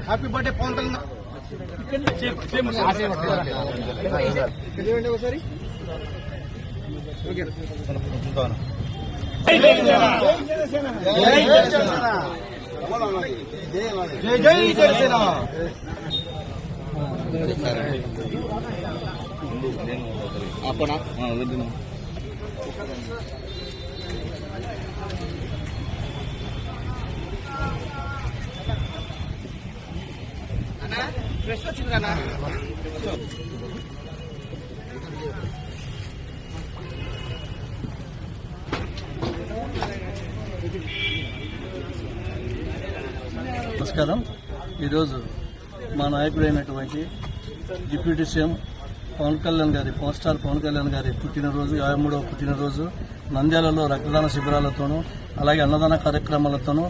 Happy birthday Pawan Kalyan. ఒకసారి జై జై జనసేన. ఫ్రెష్ వచ్చింది కదా. నమస్కారం. ఈరోజు మా నాయకుడైనటువంటి డిప్యూటీ సీఎం పవన్ కళ్యాణ్ గారి పవర్ స్టార్ పవన్ కళ్యాణ్ గారి పుట్టినరోజు 53వ పుట్టినరోజు నంద్యాలలో రక్తదాన శిబిరాలతోనూ అలాగే అన్నదాన కార్యక్రమాలతోనూ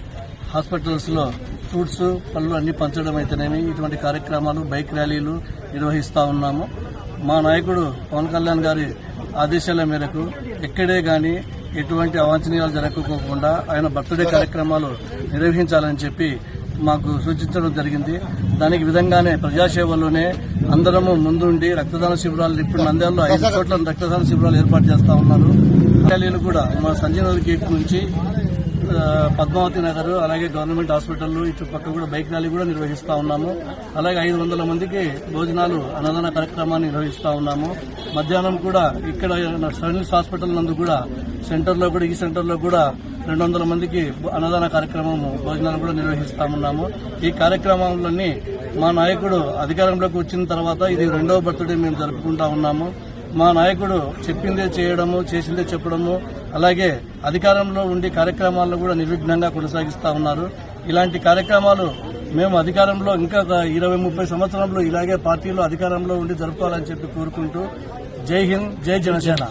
హాస్పిటల్స్లో ఫ్రూట్స్ పళ్ళు అన్ని పంచడం అయితేనేమి ఇటువంటి కార్యక్రమాలు బైక్ ర్యాలీలు నిర్వహిస్తూ ఉన్నాము. మా నాయకుడు పవన్ కళ్యాణ్ గారి ఆదేశాల మేరకు ఎక్కడే కానీ ఎటువంటి అవాంఛనీయాలు జరగకోకుండా ఆయన బర్త్డే కార్యక్రమాలు నిర్వహించాలని చెప్పి మాకు సూచించడం జరిగింది. దానికి విధంగానే ప్రజాసేవలోనే అందరము ముందుండి రక్తదాన శిబిరాలు ఇప్పుడు నంద్యాలలో 5 చోట్ల రక్తదాన శిబిరాలు ఏర్పాటు చేస్తా ఉన్నారు. ర్యాలీలు కూడా మా సంజయ్ నగర్ గేట్ నుంచి పద్మావతి నగర్ అలాగే గవర్నమెంట్ హాస్పిటల్ ఇటు పక్క కూడా బైక్ ర్యాలీ కూడా నిర్వహిస్తా ఉన్నాము. అలాగే 500 మందికి భోజనాలు అన్నదాన కార్యక్రమాన్ని నిర్వహిస్తా ఉన్నాము. మధ్యాహ్నం కూడా ఇక్కడ సైనిక్స్ హాస్పిటల్ నందు కూడా సెంటర్లో కూడా ఈ సెంటర్లో కూడా 200 మందికి అన్నదాన కార్యక్రమము భోజనాలు కూడా నిర్వహిస్తా ఉన్నాము. ఈ కార్యక్రమాలన్నీ మా నాయకుడు అధికారంలోకి వచ్చిన తర్వాత ఇది 2వ బర్త్డే మేము జరుపుకుంటా ఉన్నాము. మా నాయకుడు చెప్పిందే చేయడము చేసిందే చెప్పడము అలాగే అధికారంలో ఉండి కార్యక్రమాలను కూడా నిర్విఘ్నంగా కొనసాగిస్తా ఉన్నారు. ఇలాంటి కార్యక్రమాలు మేము అధికారంలో ఇంకా 20-30 సంవత్సరంలో ఇలాగే పార్టీలో అధికారంలో ఉండి జరుపుకోవాలని చెప్పి కోరుకుంటూ జై హింద్, జై జనసేన.